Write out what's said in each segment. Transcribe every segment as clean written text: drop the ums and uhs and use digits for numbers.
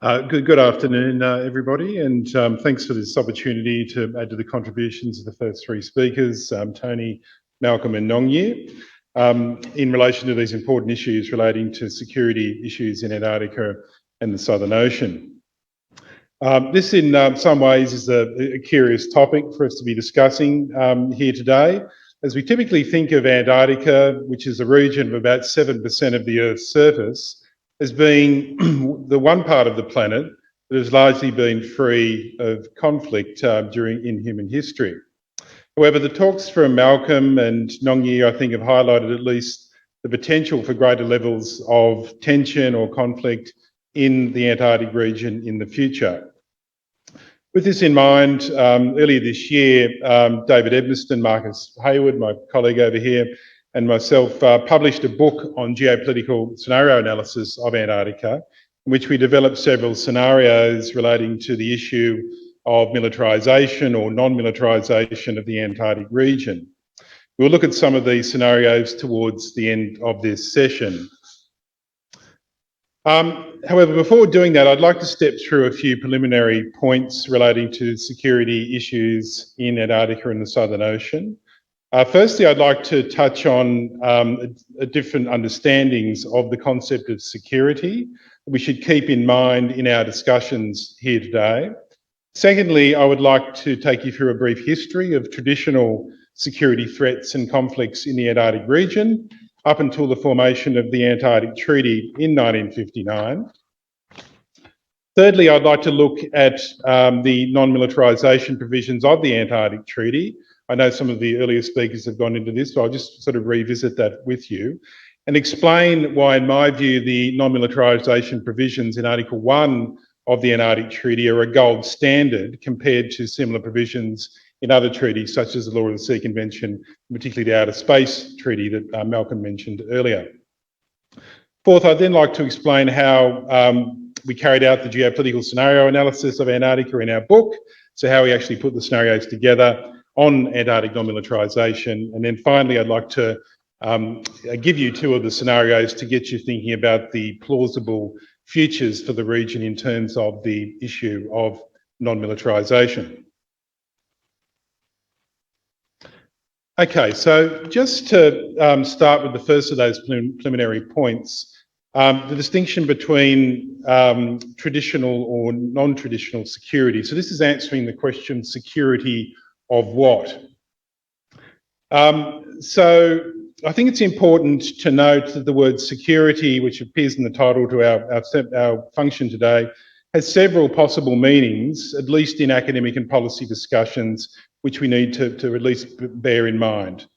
Good afternoon, everybody, and thanks for this opportunity to add to the contributions of the first three speakers, Tony, Malcolm and Nongye, in relation to these important issues relating to security issues in Antarctica and the Southern Ocean. This in some ways is a curious topic for us to be discussing here today, as we typically think of Antarctica, which is a region of about 7% of the Earth's surface, as being the one part of the planet that has largely been free of conflict in human history. However, the talks from Malcolm and Nongye, I think, have highlighted at least the potential for greater levels of tension or conflict in the Antarctic region in the future. With this in mind, earlier this year, David Edmiston, Marcus Hayward, my colleague over here, and myself published a book on geopolitical scenario analysis of Antarctica, in which we developed several scenarios relating to the issue of militarisation or non-militarisation of the Antarctic region. We'll look at some of these scenarios towards the end of this session. However, before doing that, I'd like to step through a few preliminary points relating to security issues in Antarctica and the Southern Ocean. Firstly, I'd like to touch on different understandings of the concept of security that we should keep in mind in our discussions here today. Secondly, I would like to take you through a brief history of traditional security threats and conflicts in the Antarctic region up until the formation of the Antarctic Treaty in 1959. Thirdly, I'd like to look at the non-militarisation provisions of the Antarctic Treaty. I know some of the earlier speakers have gone into this, so I'll just sort of revisit that with you and explain why, in my view, the non-militarisation provisions in Article 1 of the Antarctic Treaty are a gold standard compared to similar provisions in other treaties, such as the Law of the Sea Convention, particularly the Outer Space Treaty that Malcolm mentioned earlier. Fourth, I'd then like to explain how we carried out the geopolitical scenario analysis of Antarctica in our book, so how we actually put the scenarios together on Antarctic non-militarisation. And then finally, I'd like to give you two of the scenarios to get you thinking about the plausible futures for the region in terms of the issue of non-militarisation. Okay, so just to start with the first of those preliminary points, the distinction between traditional or non-traditional security. So this is answering the question, security of what? So I think it's important to note that the word security, which appears in the title to our function today, has several possible meanings, at least in academic and policy discussions, which we need to at least bear in mind.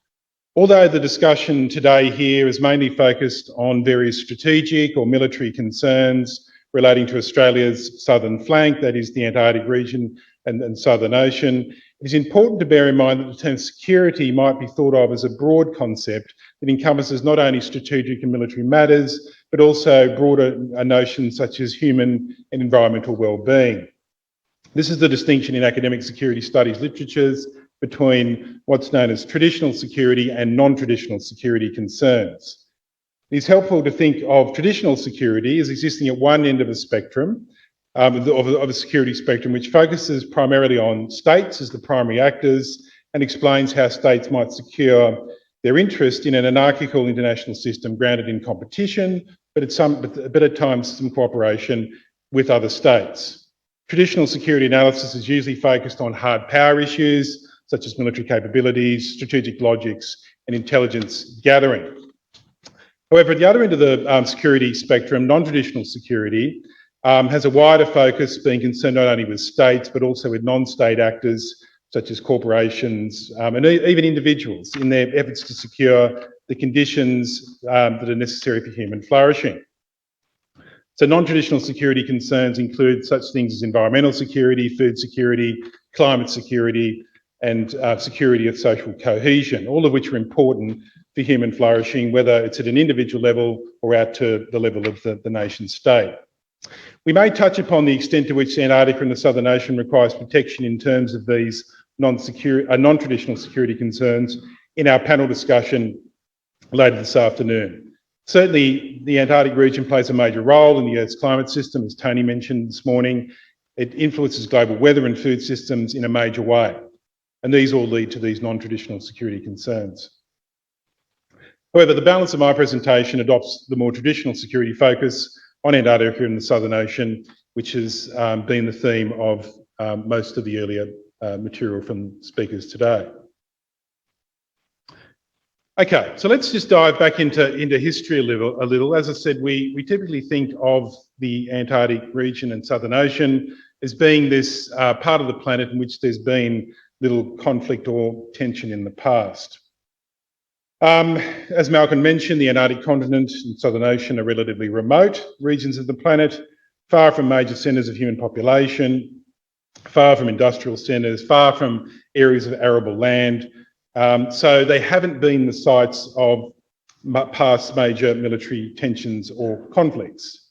Although the discussion today here is mainly focused on various strategic or military concerns relating to Australia's southern flank, that is the Antarctic region and Southern Ocean, it is important to bear in mind that the term security might be thought of as a broad concept that encompasses not only strategic and military matters, but also broader notions such as human and environmental well-being. This is the distinction in academic security studies literatures between what's known as traditional security and non-traditional security concerns. It is helpful to think of traditional security as existing at one end of a spectrum, of a security spectrum, which focuses primarily on states as the primary actors and explains how states might secure their interest in an anarchical international system grounded in competition, but at times some cooperation with other states. Traditional security analysis is usually focused on hard power issues, such as military capabilities, strategic logics, and intelligence gathering. However, at the other end of the security spectrum, non-traditional security has a wider focus, being concerned not only with states, but also with non-state actors, such as corporations and even individuals in their efforts to secure the conditions that are necessary for human flourishing. So non-traditional security concerns include such things as environmental security, food security, climate security, and security of social cohesion, all of which are important for human flourishing, whether it's at an individual level or out to the level of the nation state. We may touch upon the extent to which Antarctica and the Southern Ocean requires protection in terms of these non-traditional security concerns in our panel discussion later this afternoon. Certainly, the Antarctic region plays a major role in the Earth's climate system, as Tony mentioned this morning. It influences global weather and food systems in a major way, and these all lead to these non-traditional security concerns. However, the balance of my presentation adopts the more traditional security focus on Antarctica and the Southern Ocean, which has been the theme of most of the earlier material from speakers today. Okay, so let's just dive back into history a little. As I said, we typically think of the Antarctic region and Southern Ocean as being this part of the planet in which there's been little conflict or tension in the past. As Malcolm mentioned, the Antarctic continent and Southern Ocean are relatively remote regions of the planet, far from major centres of human population, far from industrial centres, far from areas of arable land. So they haven't been the sites of past major military tensions or conflicts.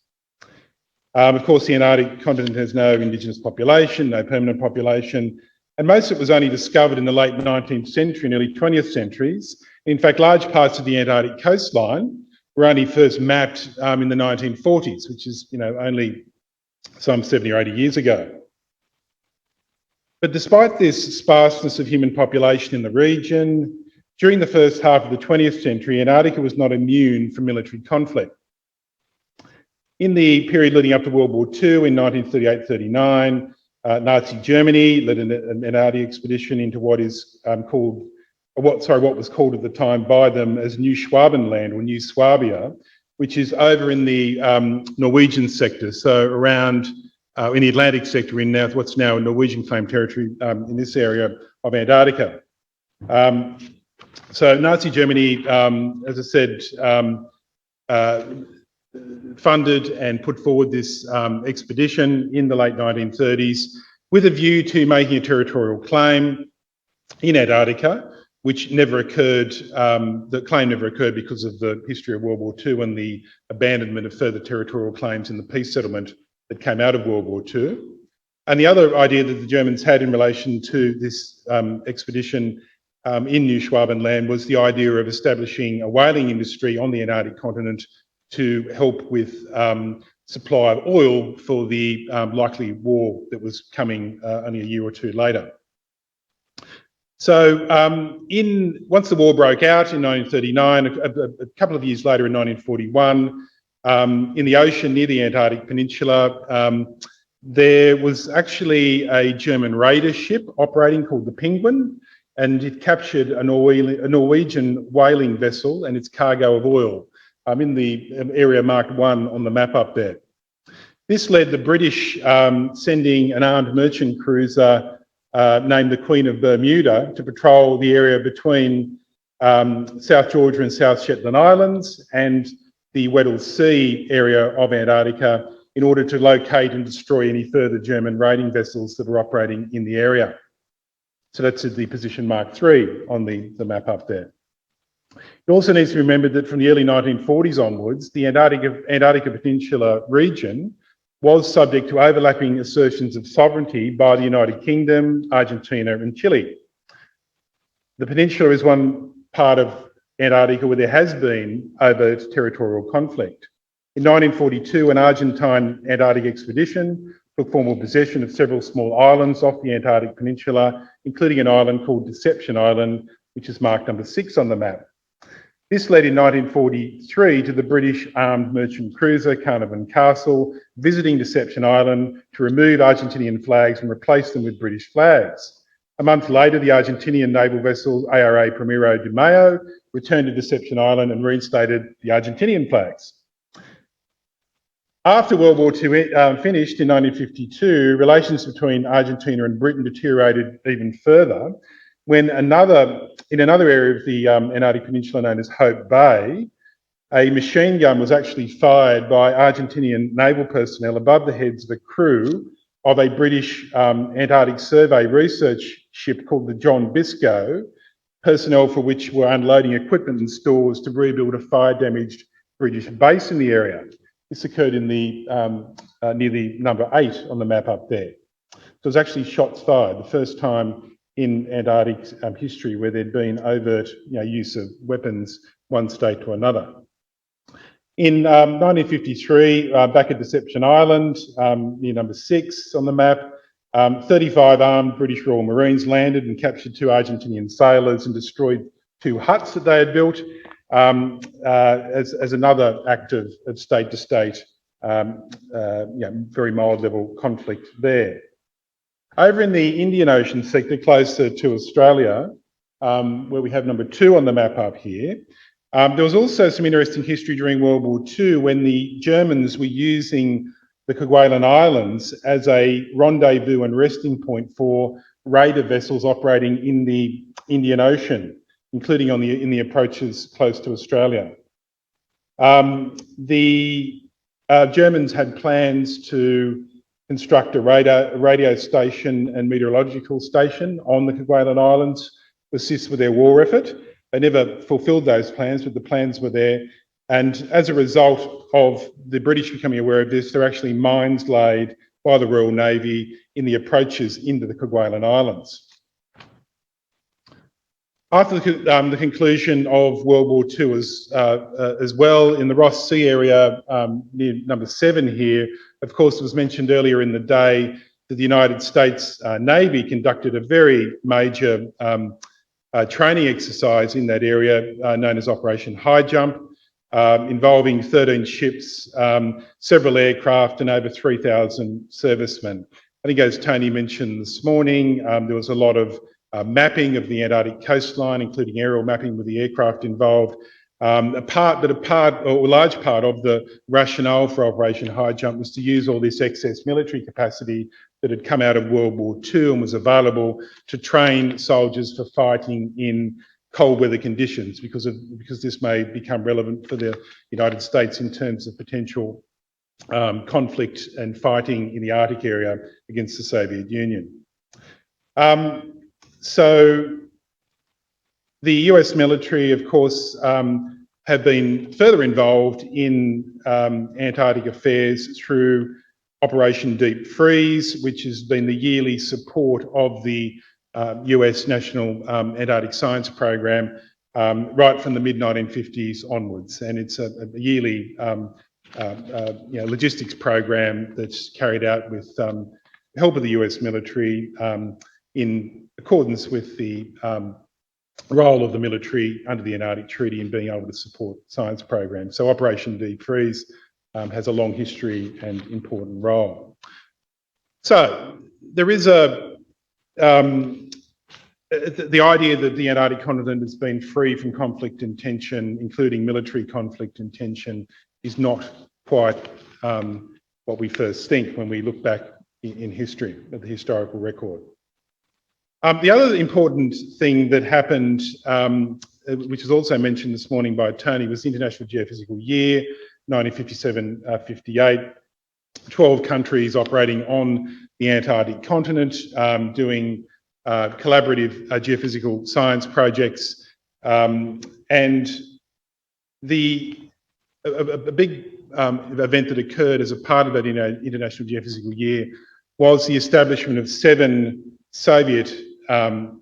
Of course, the Antarctic continent has no indigenous population, no permanent population, and most of it was only discovered in the late 19th century and early 20th centuries. In fact, large parts of the Antarctic coastline were only first mapped in the 1940s, which is, only some 70 or 80 years ago. But despite this sparseness of human population in the region, during the first half of the 20th century, Antarctica was not immune from military conflict. In the period leading up to World War II in 1938-39, Nazi Germany led an Antarctic expedition into what was called at the time by them as New Schwabenland or New Swabia, which is over in the Norwegian sector, so around in the Atlantic sector in what's now Norwegian claimed territory in this area of Antarctica. So Nazi Germany, as I said, funded and put forward this expedition in the late 1930s with a view to making a territorial claim in Antarctica, which never occurred. The claim never occurred because of the history of World War II and the abandonment of further territorial claims in the peace settlement that came out of World War II. And the other idea that the Germans had in relation to this expedition in New Schwabenland was the idea of establishing a whaling industry on the Antarctic continent to help with supply of oil for the likely war that was coming only a year or two later. So once the war broke out in 1939, a couple of years later in 1941, in the ocean near the Antarctic Peninsula, there was actually a German raider ship operating called the Penguin, and it captured a Norwegian whaling vessel and its cargo of oil in the area marked 1 on the map up there. This led the British sending an armed merchant cruiser named the Queen of Bermuda to patrol the area between South Georgia and South Shetland Islands and the Weddell Sea area of Antarctica in order to locate and destroy any further German raiding vessels that were operating in the area. So that's the position mark 3 on the map up there. It also needs to be remembered that from the early 1940s onwards, the Antarctica Peninsula region was subject to overlapping assertions of sovereignty by the United Kingdom, Argentina and Chile. The peninsula is one part of Antarctica where there has been overt territorial conflict. In 1942, an Argentine Antarctic expedition took formal possession of several small islands off the Antarctic Peninsula, including an island called Deception Island, which is marked number 6 on the map. This led in 1943 to the British armed merchant cruiser Carnarvon Castle visiting Deception Island to remove Argentinian flags and replace them with British flags. A month later, the Argentinian naval vessel ARA Primero de Mayo returned to Deception Island and reinstated the Argentinian flags. After World War II finished in 1952, relations between Argentina and Britain deteriorated even further when in another area of the Antarctic Peninsula known as Hope Bay, a machine gun was actually fired by Argentinian naval personnel above the heads of the crew of a British Antarctic survey research ship called the John Biscoe, personnel for which were unloading equipment and stores to rebuild a fire-damaged British base in the area. This occurred in the near the number 8 on the map up there. So it was actually shots fired, the first time in Antarctic history where there'd been overt use of weapons one state to another. In 1953, back at Deception Island, near number 6 on the map, 35 armed British Royal Marines landed and captured 2 Argentinian sailors and destroyed 2 huts that they had built as another act of state-to-state, very mild level conflict there. Over in the Indian Ocean sector, closer to Australia, where we have number 2 on the map up here, there was also some interesting history during World War II when the Germans were using the Kerguelen Islands as a rendezvous and resting point for raider vessels operating in the Indian Ocean, including in the approaches close to Australia. The Germans had plans to construct a radio station and meteorological station on the Kerguelen Islands to assist with their war effort. They never fulfilled those plans, but the plans were there. And as a result of the British becoming aware of this, there are actually mines laid by the Royal Navy in the approaches into the Kerguelen Islands. After the conclusion of World War II as well, in the Ross Sea area near number 7 here, of course, it was mentioned earlier in the day that the United States Navy conducted a very major training exercise in that area known as Operation High Jump, involving 13 ships, several aircraft and over 3,000 servicemen. I think as Tony mentioned this morning, there was a lot of mapping of the Antarctic coastline, including aerial mapping with the aircraft involved. A large part of the rationale for Operation High Jump was to use all this excess military capacity that had come out of World War II and was available to train soldiers for fighting in cold weather conditions, because this may become relevant for the United States in terms of potential conflict and fighting in the Arctic area against the Soviet Union. So the US military, of course, have been further involved in Antarctic affairs through Operation Deep Freeze, which has been the yearly support of the US National Antarctic Science Program right from the mid-1950s onwards. And it's a yearly logistics program that's carried out with the help of the US military in accordance with the role of the military under the Antarctic Treaty in being able to support science programs. So Operation Deep Freeze has a long history and important role. So there is the idea that the Antarctic continent has been free from conflict and tension, including military conflict and tension, is not quite what we first think when we look back in history, at the historical record. The other important thing that happened, which was also mentioned this morning by Tony, was the International Geophysical Year, 1957-58. 12 countries operating on the Antarctic continent doing collaborative geophysical science projects. And a big event that occurred as a part of that International Geophysical Year was the establishment of 7 Soviet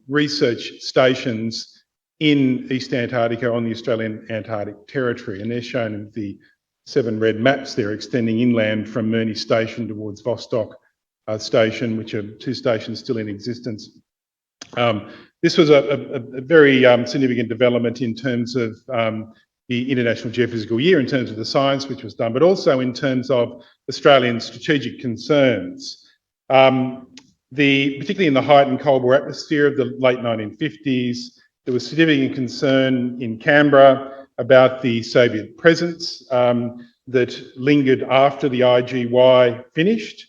research stations in East Antarctica on the Australian Antarctic Territory. And they're shown in the 7 red maps there, extending inland from Murney Station towards Vostok Station, which are 2 stations still in existence. This was a very significant development in terms of the International Geophysical Year, in terms of the science which was done, but also in terms of Australian strategic concerns. Particularly in the heightened Cold War atmosphere of the late 1950s, there was significant concern in Canberra about the Soviet presence that lingered after the IGY finished,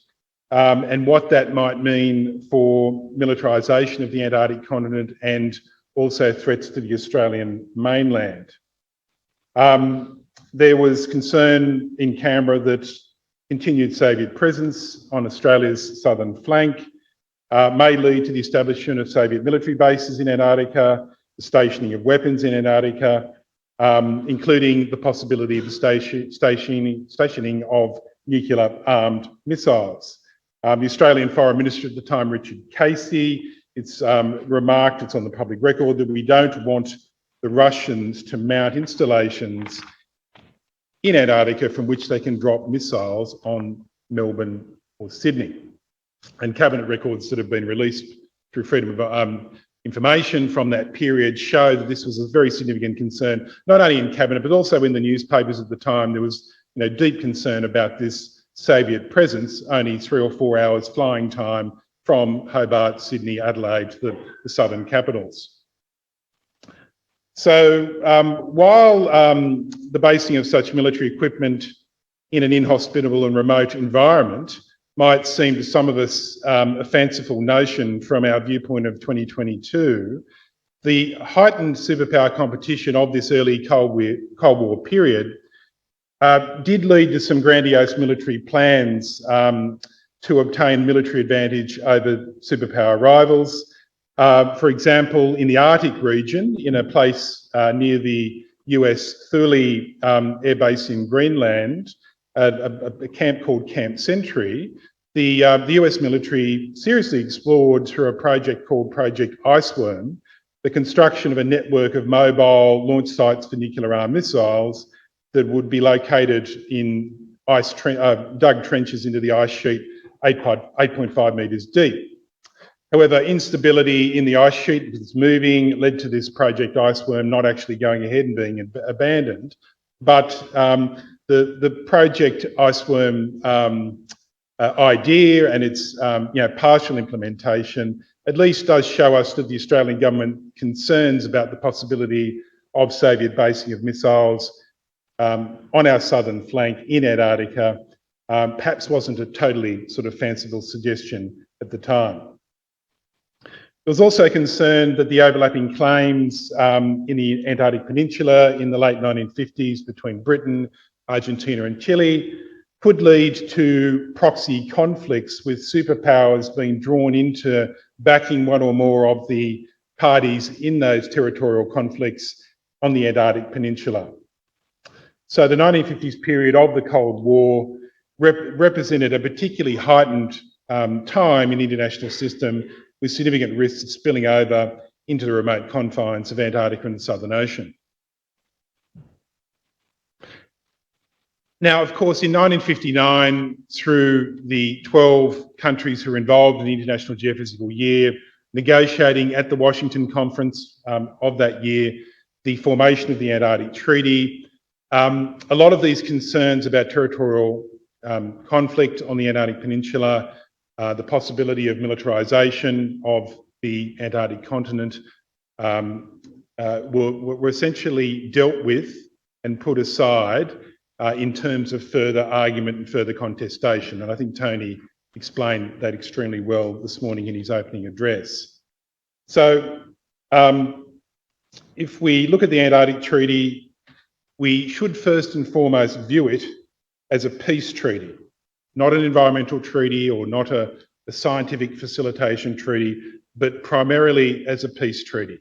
and what that might mean for militarisation of the Antarctic continent and also threats to the Australian mainland. There was concern in Canberra that continued Soviet presence on Australia's southern flank may lead to the establishment of Soviet military bases in Antarctica, the stationing of weapons in Antarctica, including the possibility of the stationing of nuclear-armed missiles. The Australian Foreign Minister at the time, Richard Casey, remarked, it's on the public record, that we don't want the Russians to mount installations in Antarctica from which they can drop missiles on Melbourne or Sydney. And cabinet records that have been released through Freedom of Information from that period show that this was a very significant concern, not only in cabinet, but also in the newspapers at the time. There was deep concern about this Soviet presence, only 3 or 4 hours flying time from Hobart, Sydney, Adelaide to the southern capitals. So while the basing of such military equipment in an inhospitable and remote environment might seem to some of us a fanciful notion from our viewpoint of 2022, the heightened superpower competition of this early Cold War period did lead to some grandiose military plans to obtain military advantage over superpower rivals. For example, in the Arctic region, in a place near the US Thule Air Base in Greenland, a camp called Camp Century, the US military seriously explored through a project called Project Iceworm, the construction of a network of mobile launch sites for nuclear-armed missiles that would be located in dug trenches into the ice sheet 8.5 metres deep. However, instability in the ice sheet, because it's moving, led to this Project Iceworm not actually going ahead and being abandoned. But the Project Iceworm idea and its partial implementation at least does show us that the Australian government concerns about the possibility of Soviet basing of missiles on our southern flank in Antarctica perhaps wasn't a totally sort of fanciful suggestion at the time. There was also concern that the overlapping claims in the Antarctic Peninsula in the late 1950s between Britain, Argentina and Chile could lead to proxy conflicts with superpowers being drawn into backing one or more of the parties in those territorial conflicts on the Antarctic Peninsula. So the 1950s period of the Cold War represented a particularly heightened time in the international system with significant risks spilling over into the remote confines of Antarctica and the Southern Ocean. Now, of course, in 1959, through the 12 countries who were involved in the International Geophysical Year, negotiating at the Washington Conference of that year, the formation of the Antarctic Treaty, a lot of these concerns about territorial conflict on the Antarctic Peninsula, the possibility of militarisation of the Antarctic continent were essentially dealt with and put aside in terms of further argument and further contestation. And I think Tony explained that extremely well this morning in his opening address. So if we look at the Antarctic Treaty, we should first and foremost view it as a peace treaty, not an environmental treaty or not a scientific facilitation treaty, but primarily as a peace treaty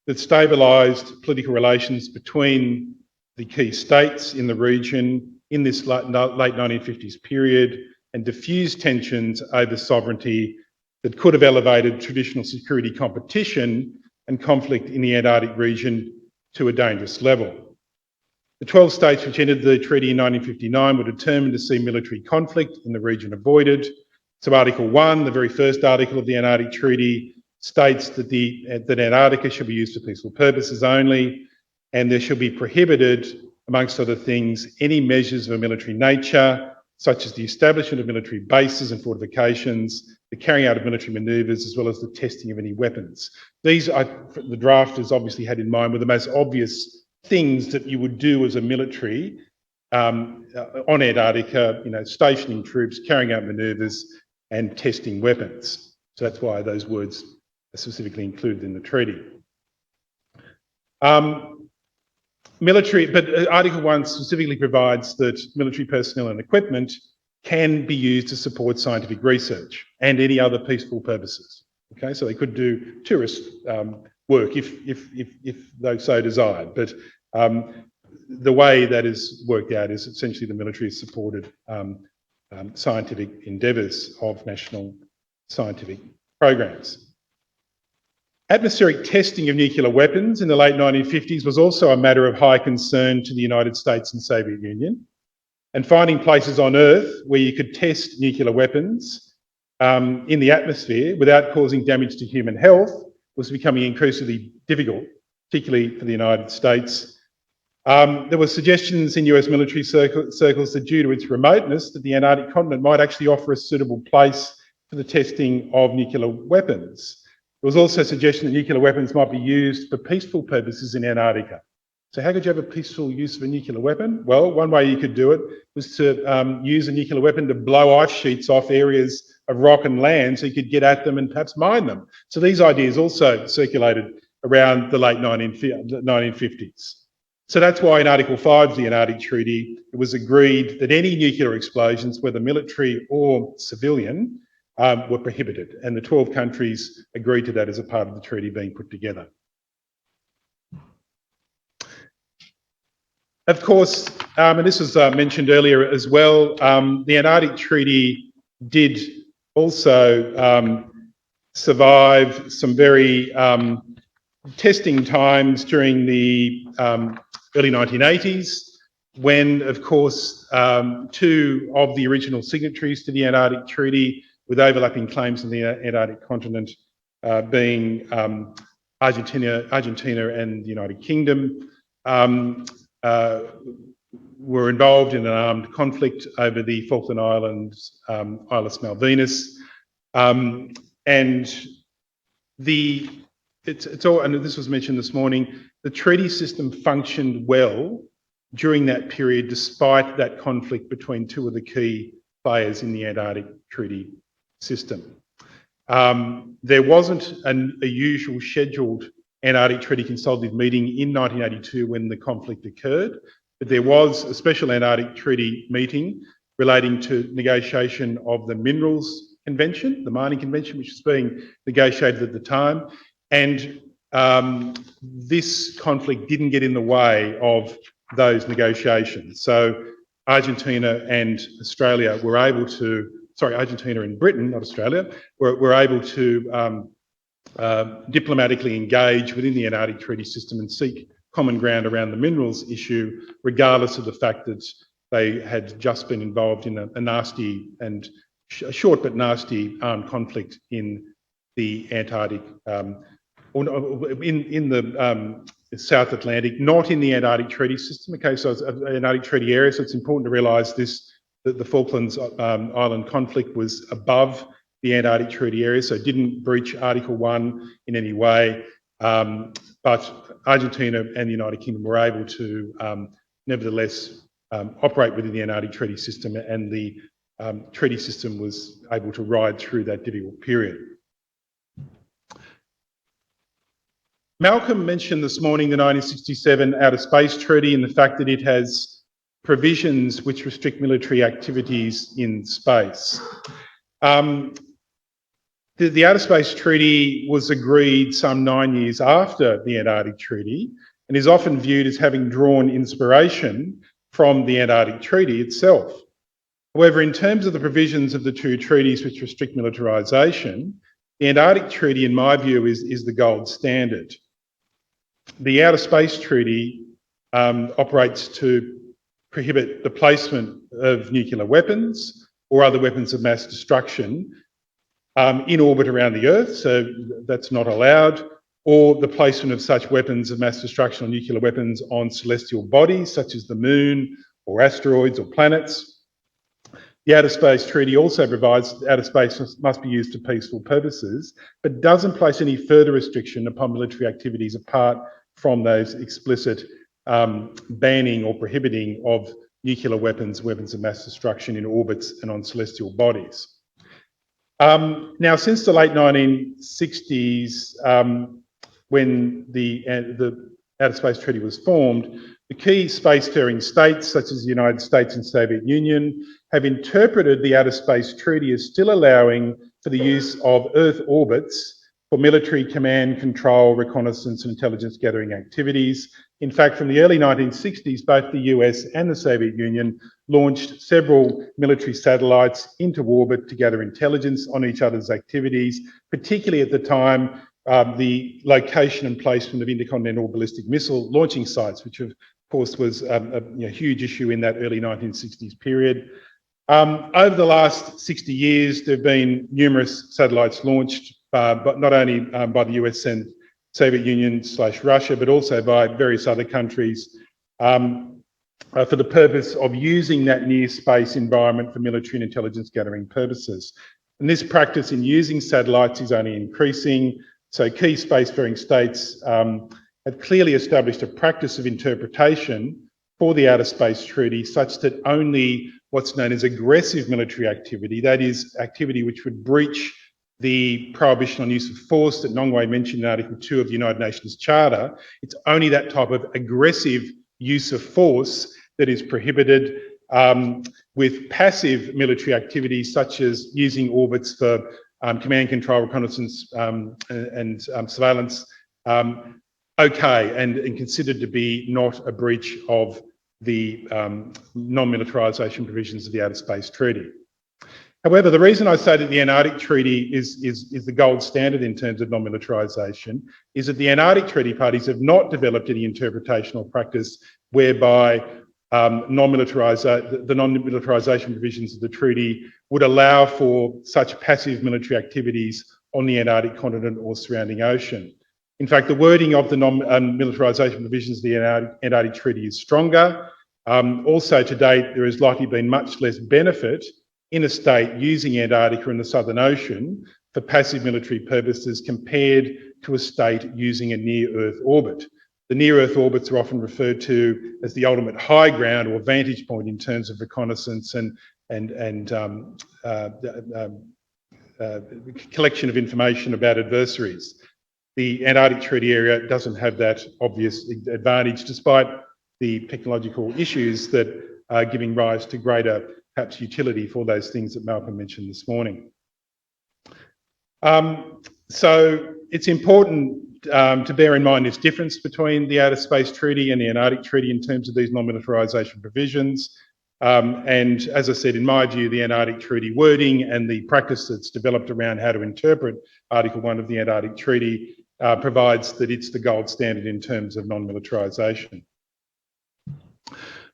that stabilised political relations between the key states in the region in this late 1950s period and diffused tensions over sovereignty that could have elevated traditional security competition and conflict in the Antarctic region to a dangerous level. The 12 states which entered the treaty in 1959 were determined to see military conflict in the region avoided. So Article 1, the very first article of the Antarctic Treaty, states that Antarctica should be used for peaceful purposes only, and there should be prohibited, amongst other things, any measures of a military nature, such as the establishment of military bases and fortifications, the carrying out of military manoeuvres, as well as the testing of any weapons. These, the drafters obviously had in mind, were the most obvious things that you would do as a military on Antarctica, stationing troops, carrying out manoeuvres and testing weapons. So that's why those words are specifically included in the treaty. But Article 1 specifically provides that military personnel and equipment can be used to support scientific research and any other peaceful purposes. Okay, so they could do tourist work if they so desired, but the way that is worked out is essentially the military has supported scientific endeavours of national scientific programs. Atmospheric testing of nuclear weapons in the late 1950s was also a matter of high concern to the United States and Soviet Union. And finding places on Earth where you could test nuclear weapons in the atmosphere without causing damage to human health was becoming increasingly difficult, particularly for the United States. There were suggestions in US military circles that due to its remoteness, that the Antarctic continent might actually offer a suitable place for the testing of nuclear weapons. There was also a suggestion that nuclear weapons might be used for peaceful purposes in Antarctica. So how could you have a peaceful use of a nuclear weapon? Well, one way you could do it was to use a nuclear weapon to blow ice sheets off areas of rock and land so you could get at them and perhaps mine them. So these ideas also circulated around the late 1950s. So that's why in Article 5 of the Antarctic Treaty, it was agreed that any nuclear explosions, whether military or civilian, were prohibited. And the 12 countries agreed to that as a part of the treaty being put together. Of course, and this was mentioned earlier as well, the Antarctic Treaty did also survive some very testing times during the early 1980s, when, of course, two of the original signatories to the Antarctic Treaty, with overlapping claims on the Antarctic continent, being Argentina and the United Kingdom, were involved in an armed conflict over the Falkland Islands, Islas Malvinas, and this was mentioned this morning, the treaty system functioned well during that period, despite that conflict between two of the key players in the Antarctic Treaty system. There wasn't a usual scheduled Antarctic Treaty consultative meeting in 1982 when the conflict occurred, but there was a special Antarctic Treaty meeting relating to negotiation of the Minerals Convention, the Mining Convention, which was being negotiated at the time. And this conflict didn't get in the way of those negotiations. So Argentina and Australia were able to, Argentina and Britain, not Australia, were able to diplomatically engage within the Antarctic Treaty system and seek common ground around the minerals issue, regardless of the fact that they had just been involved in a nasty and short but nasty armed conflict in the Antarctic, in the South Atlantic, not in the Antarctic Treaty system. Okay, so it's an Antarctic Treaty area, so it's important to realise this, that the Falklands Island conflict was above the Antarctic Treaty area, so it didn't breach Article 1 in any way, but Argentina and the United Kingdom were able to nevertheless operate within the Antarctic Treaty system, and the treaty system was able to ride through that difficult period. Malcolm mentioned this morning the 1967 Outer Space Treaty and the fact that it has provisions which restrict military activities in space. The Outer Space Treaty was agreed some 9 years after the Antarctic Treaty and is often viewed as having drawn inspiration from the Antarctic Treaty itself. However, in terms of the provisions of the two treaties which restrict militarisation, the Antarctic Treaty, in my view, is the gold standard. The Outer Space Treaty operates to prohibit the placement of nuclear weapons or other weapons of mass destruction in orbit around the Earth, so that's not allowed, or the placement of such weapons of mass destruction or nuclear weapons on celestial bodies such as the Moon or asteroids or planets. The Outer Space Treaty also provides that outer space must be used for peaceful purposes, but doesn't place any further restriction upon military activities apart from those explicit banning or prohibiting of nuclear weapons, weapons of mass destruction in orbits and on celestial bodies. Now, since the late 1960s, when the Outer Space Treaty was formed, the key spacefaring states, such as the United States and Soviet Union, have interpreted the Outer Space Treaty as still allowing for the use of Earth orbits for military command, control, reconnaissance and intelligence gathering activities. In fact, from the early 1960s, both the US and the Soviet Union launched several military satellites into orbit to gather intelligence on each other's activities, particularly at the time the location and placement of intercontinental ballistic missile launching sites, which of course was a huge issue in that early 1960s period. Over the last 60 years, there have been numerous satellites launched, but not only by the US and Soviet Union / Russia, but also by various other countries for the purpose of using that near space environment for military and intelligence gathering purposes. And this practice in using satellites is only increasing. So key spacefaring states have clearly established a practice of interpretation for the Outer Space Treaty such that only what's known as aggressive military activity, that is activity which would breach the prohibition on use of force that Nongwei mentioned in Article 2 of the United Nations Charter, it's only that type of aggressive use of force that is prohibited, with passive military activities such as using orbits for command control, reconnaissance and surveillance, okay, and considered to be not a breach of the non-militarisation provisions of the Outer Space Treaty. However, the reason I say that the Antarctic Treaty is the gold standard in terms of non-militarisation is that the Antarctic Treaty parties have not developed any interpretational practice whereby the non-militarisation provisions of the treaty would allow for such passive military activities on the Antarctic continent or surrounding ocean. In fact, the wording of the non-militarisation provisions of the Antarctic Treaty is stronger. Also, to date, there has likely been much less benefit in a state using Antarctica and the Southern Ocean for passive military purposes compared to a state using a near-Earth orbit. The near-Earth orbits are often referred to as the ultimate high ground or vantage point in terms of reconnaissance and collection of information about adversaries. The Antarctic Treaty area doesn't have that obvious advantage, despite the technological issues that are giving rise to greater, perhaps, utility for those things that Malcolm mentioned this morning. So it's important to bear in mind this difference between the Outer Space Treaty and the Antarctic Treaty in terms of these non-militarisation provisions. And as I said, in my view, the Antarctic Treaty wording and the practice that's developed around how to interpret Article 1 of the Antarctic Treaty provides that it's the gold standard in terms of non-militarisation.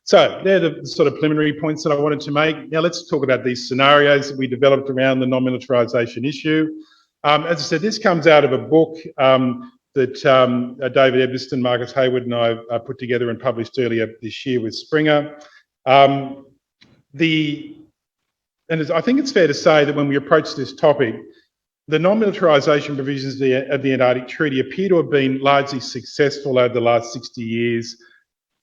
So they're the sort of preliminary points that I wanted to make. Now let's talk about these scenarios that we developed around the non-militarisation issue. As I said, this comes out of a book that David Ebberston, Marcus Hayward and I put together and published earlier this year with Springer. I think it's fair to say that when we approach this topic, the non-militarisation provisions of the Antarctic Treaty appear to have been largely successful over the last 60 years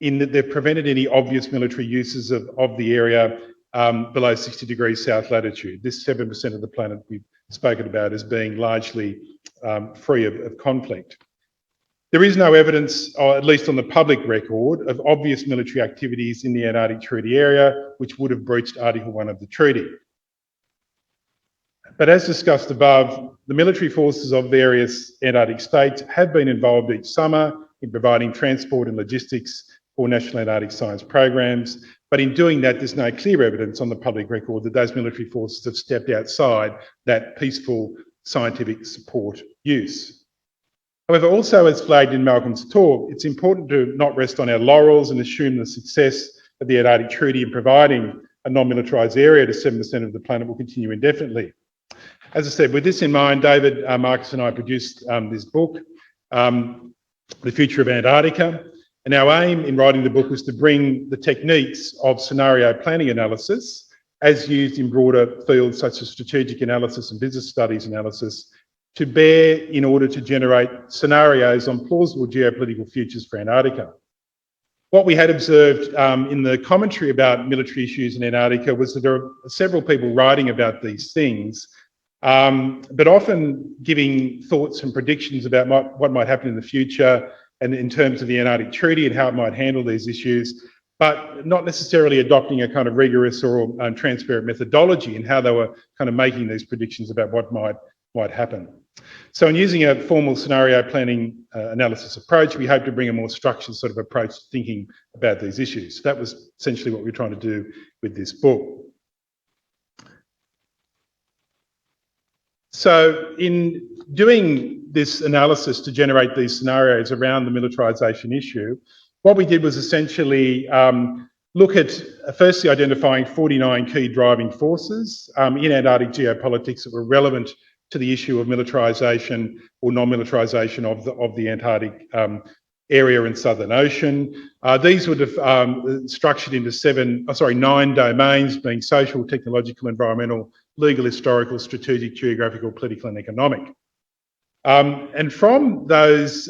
in that they've prevented any obvious military uses of the area below 60 degrees south latitude. This 7% of the planet we've spoken about as being largely free of conflict. There is no evidence, or at least on the public record, of obvious military activities in the Antarctic Treaty area which would have breached Article 1 of the treaty. But as discussed above, the military forces of various Antarctic states have been involved each summer in providing transport and logistics for national Antarctic science programs. But in doing that, there's no clear evidence on the public record that those military forces have stepped outside that peaceful scientific support use. However, also as flagged in Malcolm's talk, it's important to not rest on our laurels and assume the success of the Antarctic Treaty in providing a non-militarised area to 7% of the planet will continue indefinitely. As I said, with this in mind, David, Marcus and I produced this book, The Future of Antarctica. And our aim in writing the book was to bring the techniques of scenario planning analysis as used in broader fields such as strategic analysis and business studies analysis to bear in order to generate scenarios on plausible geopolitical futures for Antarctica. What we had observed in the commentary about military issues in Antarctica was that there are several people writing about these things, but often giving thoughts and predictions about what might happen in the future and in terms of the Antarctic Treaty and how it might handle these issues, but not necessarily adopting a kind of rigorous or transparent methodology in how they were kind of making these predictions about what might happen. So in using a formal scenario planning analysis approach, we hope to bring a more structured sort of approach to thinking about these issues. That was essentially what we're trying to do with this book. So in doing this analysis to generate these scenarios around the militarisation issue, what we did was essentially look at firstly identifying 49 key driving forces in Antarctic geopolitics that were relevant to the issue of militarisation or non-militarisation of the Antarctic area and Southern Ocean. These were structured into 9 domains, being social, technological, environmental, legal, historical, strategic, geographical, political and economic. And from those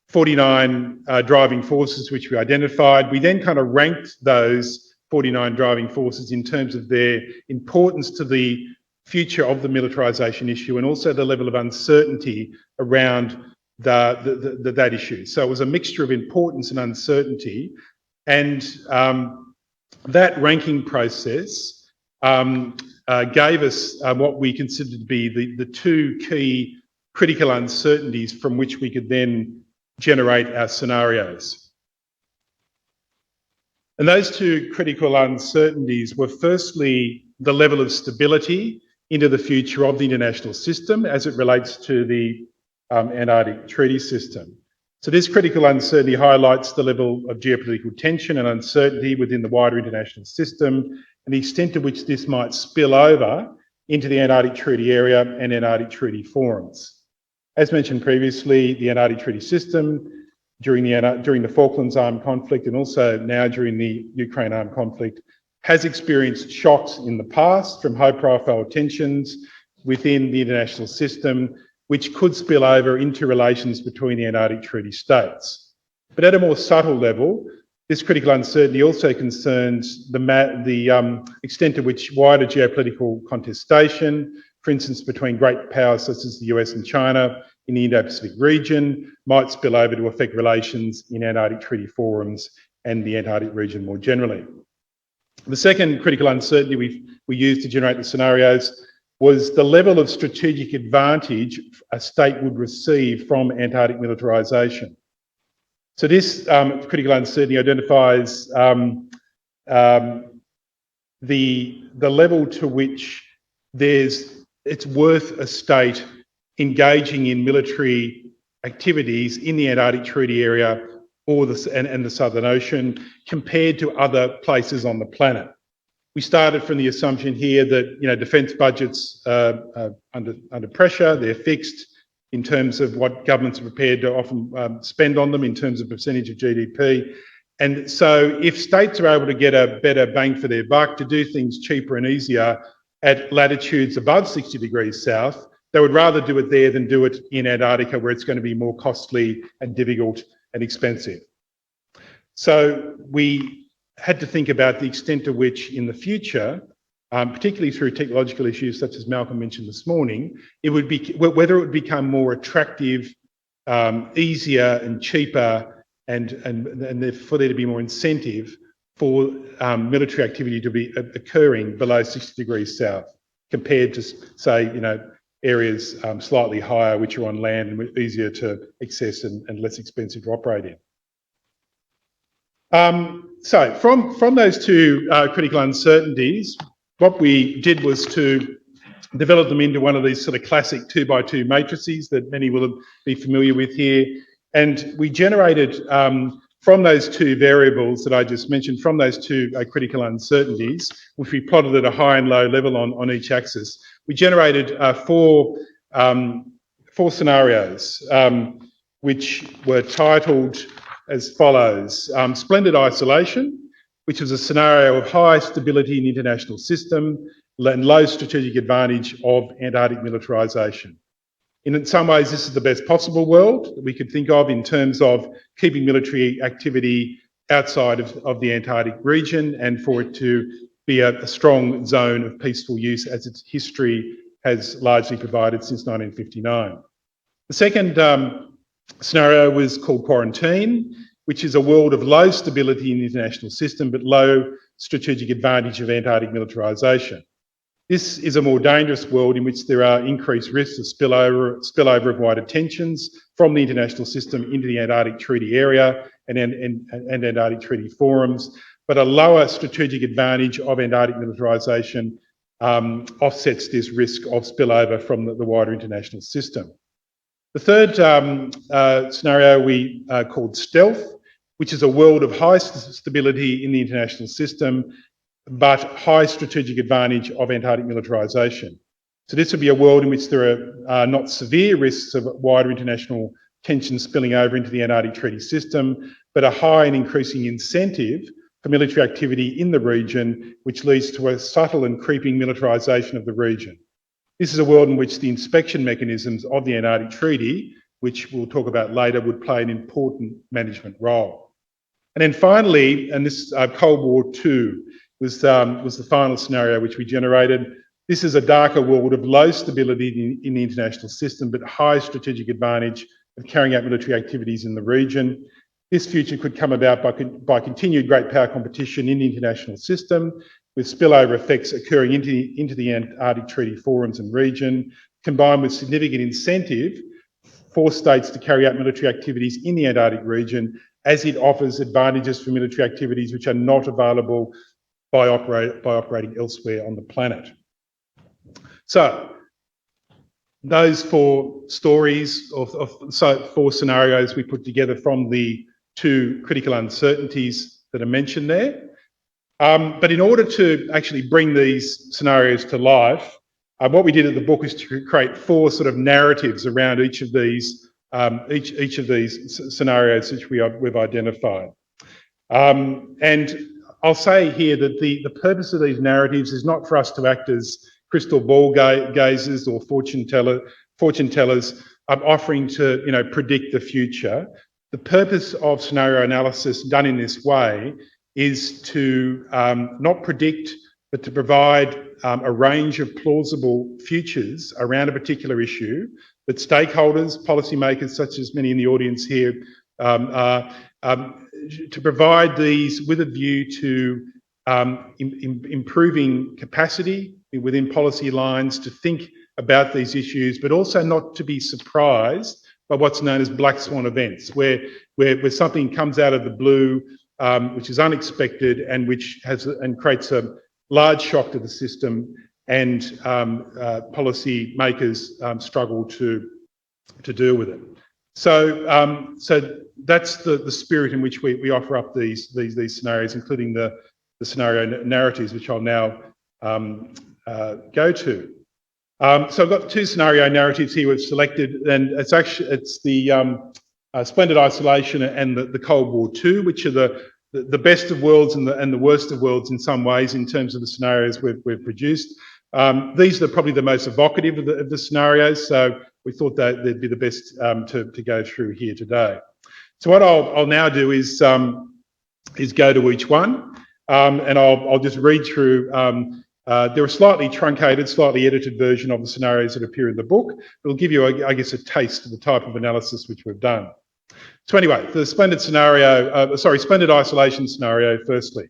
49 driving forces which we identified, we then kind of ranked those 49 driving forces in terms of their importance to the future of the militarisation issue and also the level of uncertainty around that issue. So it was a mixture of importance and uncertainty, and that ranking process gave us what we considered to be the 2 key critical uncertainties from which we could then generate our scenarios. And those 2 critical uncertainties were firstly the level of stability into the future of the international system as it relates to the Antarctic Treaty system. So this critical uncertainty highlights the level of geopolitical tension and uncertainty within the wider international system and the extent to which this might spill over into the Antarctic Treaty area and Antarctic Treaty forums. As mentioned previously, the Antarctic Treaty system during the Falklands armed conflict and also now during the Ukraine armed conflict has experienced shocks in the past from high-profile tensions within the international system, which could spill over into relations between the Antarctic Treaty states. But at a more subtle level, this critical uncertainty also concerns the extent to which wider geopolitical contestation, for instance, between great powers such as the US and China in the Indo-Pacific region, might spill over to affect relations in Antarctic Treaty forums and the Antarctic region more generally. The second critical uncertainty we used to generate the scenarios was the level of strategic advantage a state would receive from Antarctic militarisation. So this critical uncertainty identifies the level to which it's worth a state engaging in military activities in the Antarctic Treaty area or the Southern Ocean compared to other places on the planet. We started from the assumption here that defence budgets are under pressure, they're fixed in terms of what governments are prepared to often spend on them in terms of percentage of GDP. And so if states are able to get a better bang for their buck, to do things cheaper and easier at latitudes above 60 degrees south, they would rather do it there than do it in Antarctica, where it's going to be more costly and difficult and expensive. So we had to think about the extent to which in the future, particularly through technological issues such as Malcolm mentioned this morning, whether it would become more attractive, easier and cheaper and for there to be more incentive for military activity to be occurring below 60 degrees south compared to, say, areas slightly higher which are on land and easier to access and less expensive to operate in. So from those 2 critical uncertainties, what we did was to develop them into one of these sort of classic 2x2 matrices that many will be familiar with here. And we generated from those 2 variables that I just mentioned, from those 2 critical uncertainties, which we plotted at a high and low level on each axis, we generated 4 scenarios, which were titled as follows. Splendid isolation, which was a scenario of high stability in the international system and low strategic advantage of Antarctic militarisation. In some ways, this is the best possible world that we could think of in terms of keeping military activity outside of the Antarctic region and for it to be a strong zone of peaceful use as its history has largely provided since 1959. The second scenario was called quarantine, which is a world of low stability in the international system but low strategic advantage of Antarctic militarisation. This is a more dangerous world in which there are increased risks of spillover of wider tensions from the international system into the Antarctic Treaty area and Antarctic Treaty forums, but a lower strategic advantage of Antarctic militarisation offsets this risk of spillover from the wider international system. The third scenario we called stealth, which is a world of high stability in the international system, but high strategic advantage of Antarctic militarisation. So this would be a world in which there are not severe risks of wider international tension spilling over into the Antarctic Treaty system, but a high and increasing incentive for military activity in the region, which leads to a subtle and creeping militarisation of the region. This is a world in which the inspection mechanisms of the Antarctic Treaty, which we'll talk about later, would play an important management role. And then finally, and this Cold War II was the final scenario which we generated. This is a darker world of low stability in the international system, but high strategic advantage of carrying out military activities in the region. This future could come about by continued great power competition in the international system, with spillover effects occurring into the Antarctic Treaty forums and region, combined with significant incentive for states to carry out military activities in the Antarctic region, as it offers advantages for military activities which are not available by operating elsewhere on the planet. So, those four stories four scenarios we put together from the two critical uncertainties that are mentioned there. But in order to actually bring these scenarios to life, what we did at the book is to create four sort of narratives around each of these scenarios which we've identified. And I'll say here that the purpose of these narratives is not for us to act as crystal ball gazers or fortune tellers offering to predict the future. The purpose of scenario analysis done in this way is to not predict, but to provide a range of plausible futures around a particular issue that stakeholders, policymakers, such as many in the audience here, to provide these with a view to improving capacity within policy lines to think about these issues, but also not to be surprised by what's known as black swan events, where something comes out of the blue, which is unexpected and which creates a large shock to the system, and policy makers struggle to deal with it. So that's the spirit in which we offer up these scenarios, including the scenario narratives, which I'll now go to. So I've got two scenario narratives here we've selected, and it's the splendid isolation and the Cold War II, which are the best of worlds and the worst of worlds in some ways in terms of the scenarios we've produced. These are probably the most evocative of the scenarios, so we thought that they'd be the best to go through here today. So what I'll now do is go to each one, and I'll just read through. They're a slightly truncated, slightly edited version of the scenarios that appear in the book. It'll give you, I guess, a taste of the type of analysis which we've done. So anyway, the splendid isolation scenario firstly.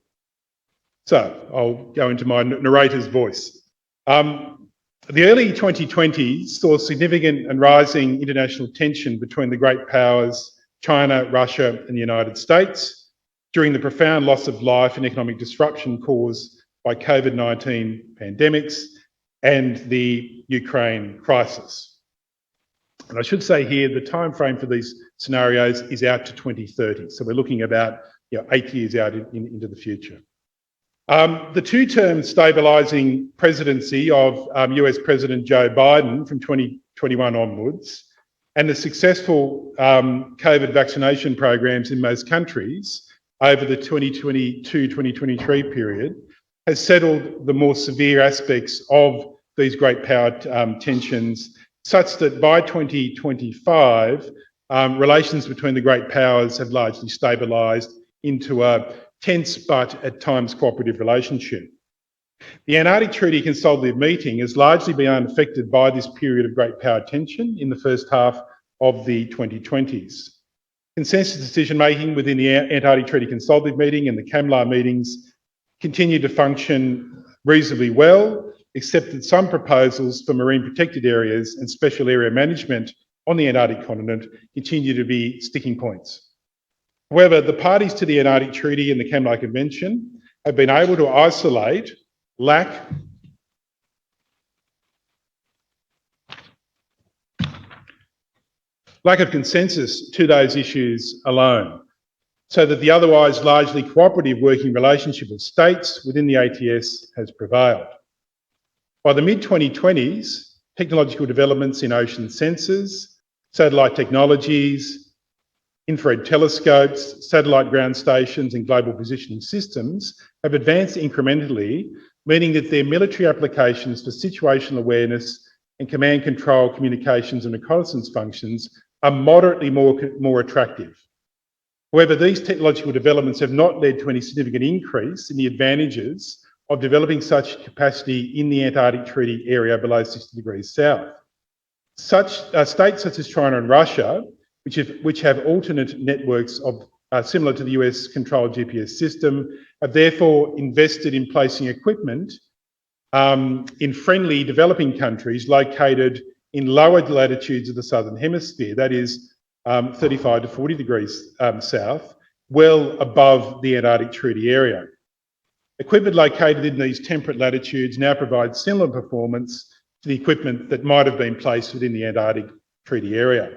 So I'll go into my narrator's voice. The early 2020s saw significant and rising international tension between the great powers, China, Russia, and the United States, during the profound loss of life and economic disruption caused by COVID-19 pandemics and the Ukraine crisis. And I should say here, the time frame for these scenarios is out to 2030. So we're looking about 8 years out into the future. The two-term stabilising presidency of US President Joe Biden from 2021 onwards, and the successful COVID vaccination programs in most countries over the 2022-2023 period has settled the more severe aspects of these great power tensions, such that by 2025, relations between the great powers have largely stabilised into a tense but at times cooperative relationship. The Antarctic Treaty Consultative Meeting has largely been unaffected by this period of great power tension in the first half of the 2020s. Consensus decision-making within the Antarctic Treaty Consultative Meeting and the CAMLA meetings continue to function reasonably well, except that some proposals for marine protected areas and special area management on the Antarctic continent continue to be sticking points. However, the parties to the Antarctic Treaty and the CAMLA Convention have been able to isolate lack lack of consensus to those issues alone, so that the otherwise largely cooperative working relationship of states within the ATS has prevailed. By the mid-2020s, technological developments in ocean sensors, satellite technologies, infrared telescopes, satellite ground stations and global positioning systems have advanced incrementally, meaning that their military applications for situational awareness and command control communications and reconnaissance functions are moderately more attractive. However, these technological developments have not led to any significant increase in the advantages of developing such capacity in the Antarctic Treaty area below 60 degrees south. States such as China and Russia, which have alternate networks similar to the US-controlled GPS system, have therefore invested in placing equipment in friendly developing countries located in lower latitudes of the southern hemisphere, that is 35 to 40 degrees south, well above the Antarctic Treaty area. Equipment located in these temperate latitudes now provides similar performance to the equipment that might have been placed within the Antarctic Treaty area.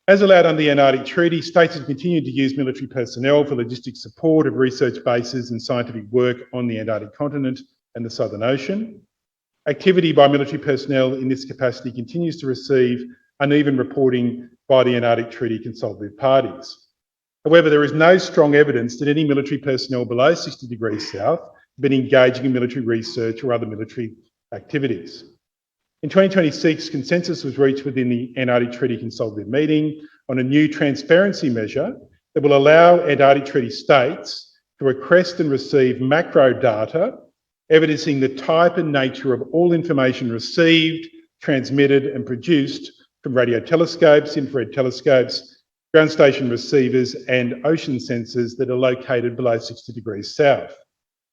As allowed under the Antarctic Treaty, states have continued to use military personnel for logistic support of research bases and scientific work on the Antarctic continent and the Southern Ocean. Activity by military personnel in this capacity continues to receive uneven reporting by the Antarctic Treaty consultative parties. However, there is no strong evidence that any military personnel below 60 degrees south have been engaging in military research or other military activities. In 2026, consensus was reached within the Antarctic Treaty consultative meeting on a new transparency measure that will allow Antarctic Treaty states to request and receive macro data evidencing the type and nature of all information received, transmitted and produced from radio telescopes, infrared telescopes, ground station receivers and ocean sensors that are located below 60 degrees south.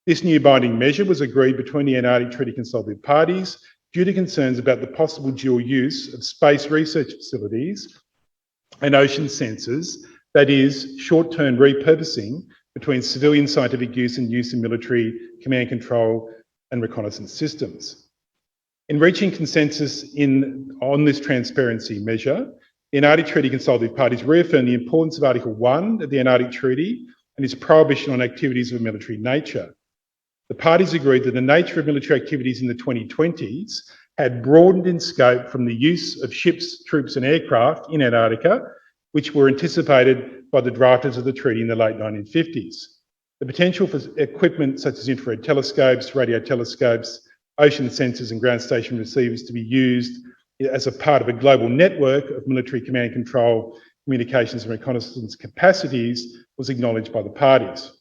This new binding measure was agreed between the Antarctic Treaty consultative parties due to concerns about the possible dual use of space research facilities and ocean sensors, that is, short-term repurposing between civilian scientific use and use in military command control and reconnaissance systems. In reaching consensus on this transparency measure, the Antarctic Treaty consultative parties reaffirmed the importance of Article 1 of the Antarctic Treaty and its prohibition on activities of a military nature. The parties agreed that the nature of military activities in the 2020s had broadened in scope from the use of ships, troops and aircraft in Antarctica, which were anticipated by the drafters of the treaty in the late 1950s. The potential for equipment such as infrared telescopes, radio telescopes, ocean sensors and ground station receivers to be used as a part of a global network of military command and control, communications and reconnaissance capacities was acknowledged by the parties.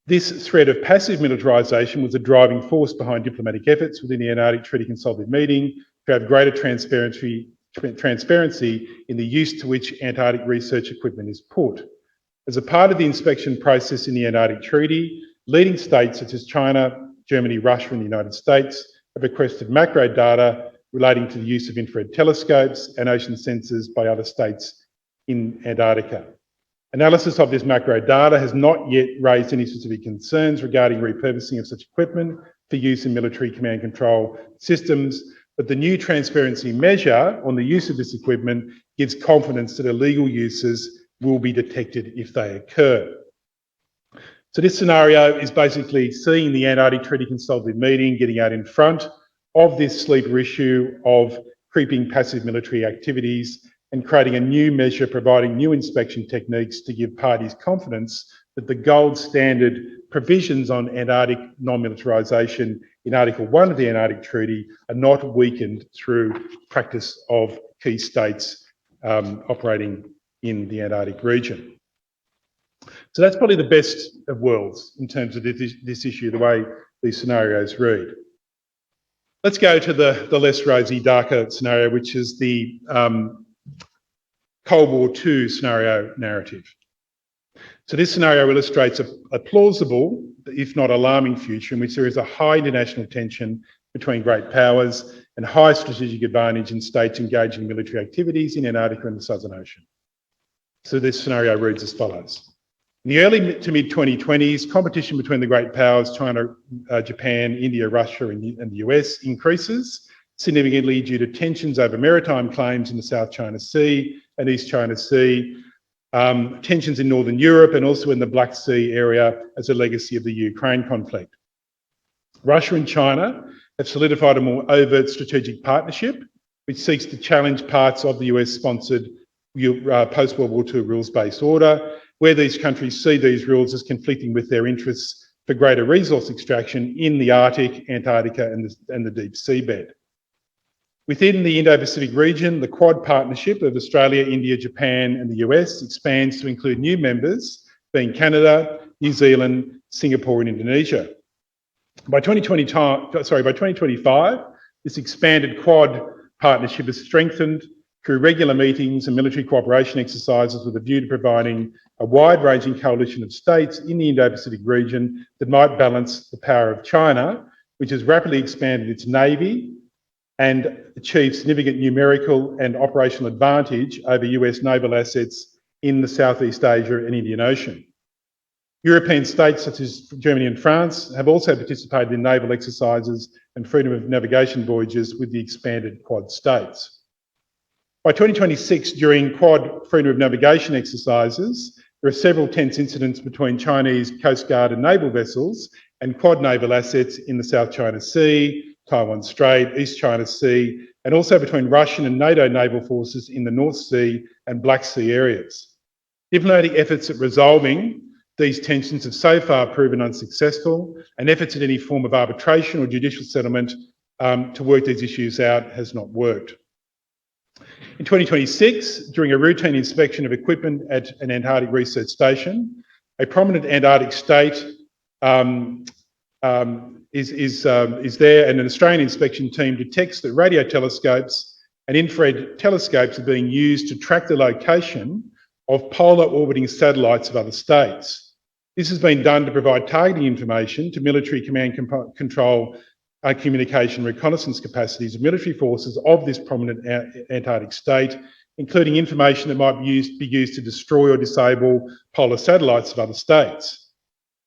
This threat of passive militarisation was a driving force behind diplomatic efforts within the Antarctic Treaty consultative meeting to have greater transparency in the use to which Antarctic research equipment is put. As a part of the inspection process in the Antarctic Treaty, leading states such as China, Germany, Russia and the United States have requested macro data relating to the use of infrared telescopes and ocean sensors by other states in Antarctica. Analysis of this macro data has not yet raised any specific concerns regarding repurposing of such equipment for use in military command control systems, but the new transparency measure on the use of this equipment gives confidence that illegal uses will be detected if they occur. So this scenario is basically seeing the Antarctic Treaty consultative meeting getting out in front of this sleeper issue of creeping passive military activities and creating a new measure providing new inspection techniques to give parties confidence that the gold standard provisions on Antarctic non-militarisation in Article 1 of the Antarctic Treaty are not weakened through practice of key states operating in the Antarctic region. So that's probably the best of worlds in terms of this issue, the way these scenarios read. Let's go to the less rosy, darker scenario, which is the Cold War II scenario narrative. So this scenario illustrates a plausible, if not alarming, future in which there is a high international tension between great powers and high strategic advantage in states engaging in military activities in Antarctica and the Southern Ocean. So this scenario reads as follows. In the early to mid-2020s, competition between the great powers, China, Japan, India, Russia and the US increases, significantly due to tensions over maritime claims in the South China Sea and East China Sea, tensions in Northern Europe and also in the Black Sea area as a legacy of the Ukraine conflict. Russia and China have solidified a more overt strategic partnership which seeks to challenge parts of the US-sponsored post-World War II rules-based order, where these countries see these rules as conflicting with their interests for greater resource extraction in the Arctic, Antarctica and the deep seabed. Within the Indo-Pacific region, the Quad partnership of Australia, India, Japan and the US expands to include new members, being Canada, New Zealand, Singapore and Indonesia. By 2025, this expanded Quad partnership is strengthened through regular meetings and military cooperation exercises with a view to providing a wide-ranging coalition of states in the Indo-Pacific region that might balance the power of China, which has rapidly expanded its navy and achieved significant numerical and operational advantage over US naval assets in the Southeast Asia and Indian Ocean. European states such as Germany and France have also participated in naval exercises and freedom of navigation voyages with the expanded Quad states. By 2026, during Quad freedom of navigation exercises, there are several tense incidents between Chinese Coast Guard and naval vessels and Quad naval assets in the South China Sea, Taiwan Strait, East China Sea, and also between Russian and NATO naval forces in the North Sea and Black Sea areas. Diplomatic efforts at resolving these tensions have so far proven unsuccessful, and efforts at any form of arbitration or judicial settlement to work these issues out has not worked. In 2026, during a routine inspection of equipment at an Antarctic research station, a prominent Antarctic state is there, and an Australian inspection team detects that radio telescopes and infrared telescopes are being used to track the location of polar orbiting satellites of other states. This has been done to provide targeting information to military command control communication reconnaissance capacities of military forces of this prominent Antarctic state, including information that might be used to destroy or disable polar satellites of other states.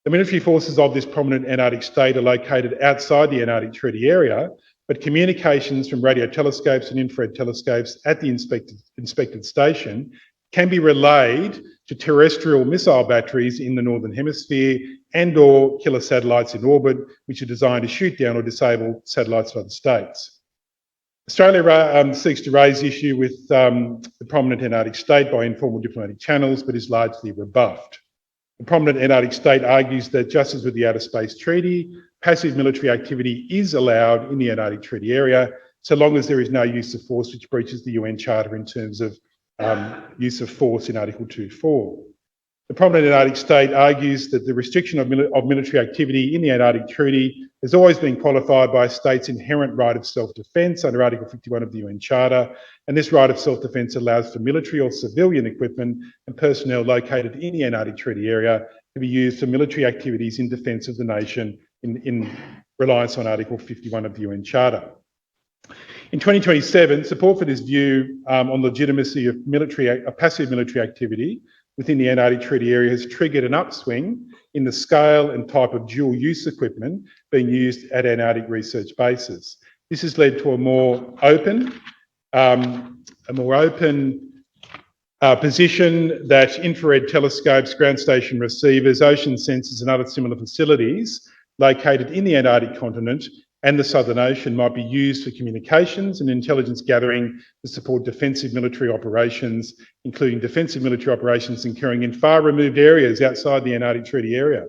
The military forces of this prominent Antarctic state are located outside the Antarctic Treaty area, but communications from radio telescopes and infrared telescopes at the inspected station can be relayed to terrestrial missile batteries in the Northern Hemisphere and/or killer satellites in orbit, which are designed to shoot down or disable satellites of other states. Australia seeks to raise the issue with the prominent Antarctic state by informal diplomatic channels, but is largely rebuffed. The prominent Antarctic state argues that, just as with the Outer Space Treaty, passive military activity is allowed in the Antarctic Treaty area, so long as there is no use of force which breaches the UN Charter in terms of use of force in Article 2.4. The prominent Antarctic state argues that the restriction of military activity in the Antarctic Treaty has always been qualified by a state's inherent right of self-defence under Article 51 of the UN Charter, and this right of self-defence allows for military or civilian equipment and personnel located in the Antarctic Treaty area to be used for military activities in defence of the nation in reliance on Article 51 of the UN Charter. In 2027, support for this view on legitimacy of passive military activity within the Antarctic Treaty area has triggered an upswing in the scale and type of dual-use equipment being used at Antarctic research bases. This has led to a more open position that infrared telescopes, ground station receivers, ocean sensors and other similar facilities located in the Antarctic continent and the Southern Ocean might be used for communications and intelligence gathering to support defensive military operations, including defensive military operations occurring in far removed areas outside the Antarctic Treaty area.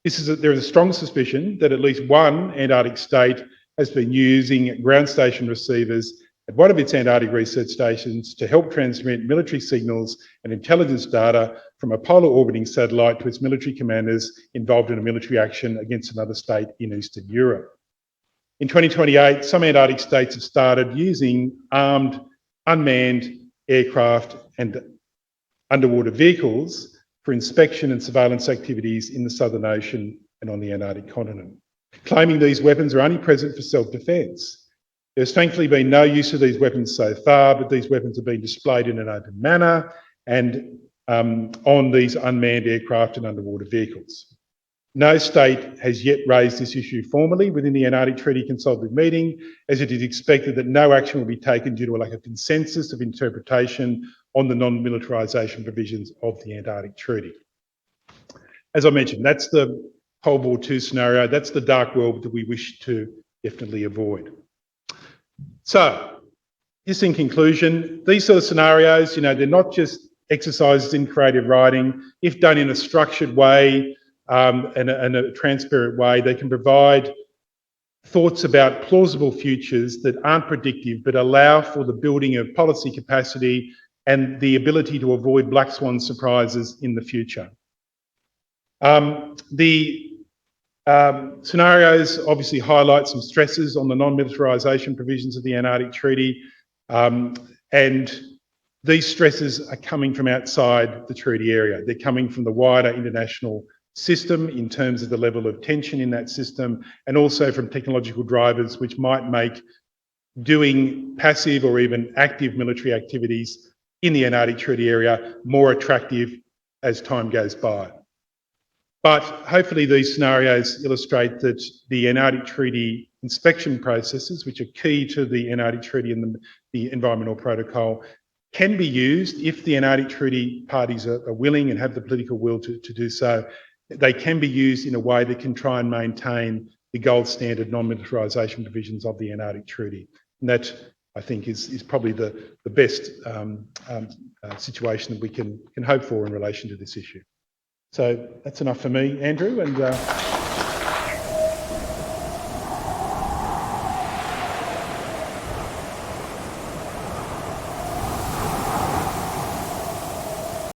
There is a strong suspicion that at least one Antarctic state has been using ground station receivers at one of its Antarctic research stations to help transmit military signals and intelligence data from a polar orbiting satellite to its military commanders involved in a military action against another state in Eastern Europe. In 2028, some Antarctic states have started using armed, unmanned aircraft and underwater vehicles for inspection and surveillance activities in the Southern Ocean and on the Antarctic continent, claiming these weapons are only present for self-defence. There's thankfully been no use of these weapons so far, but these weapons have been displayed in an open manner and on these unmanned aircraft and underwater vehicles. No state has yet raised this issue formally within the Antarctic Treaty Consultative Meeting, as it is expected that no action will be taken due to a lack of consensus of interpretation on the non-militarisation provisions of the Antarctic Treaty. As I mentioned, that's the Cold War II scenario. That's the dark world that we wish to definitely avoid. So, just in conclusion, these sort of scenarios, they're not just exercises in creative writing. If done in a structured way and a transparent way, they can provide thoughts about plausible futures that aren't predictive but allow for the building of policy capacity and the ability to avoid black swan surprises in the future. Scenarios obviously highlight some stresses on the non-militarisation provisions of the Antarctic Treaty, and these stresses are coming from outside the treaty area. They're coming from the wider international system in terms of the level of tension in that system, and also from technological drivers which might make doing passive or even active military activities in the Antarctic Treaty area more attractive as time goes by. But hopefully these scenarios illustrate that the Antarctic Treaty inspection processes, which are key to the Antarctic Treaty and the Environmental Protocol, can be used if the Antarctic Treaty parties are willing and have the political will to do so. They can be used in a way that can try and maintain the gold standard non-militarisation provisions of the Antarctic Treaty. And that, I think, is probably the best situation that we can hope for in relation to this issue. So that's enough for me, Andrew, and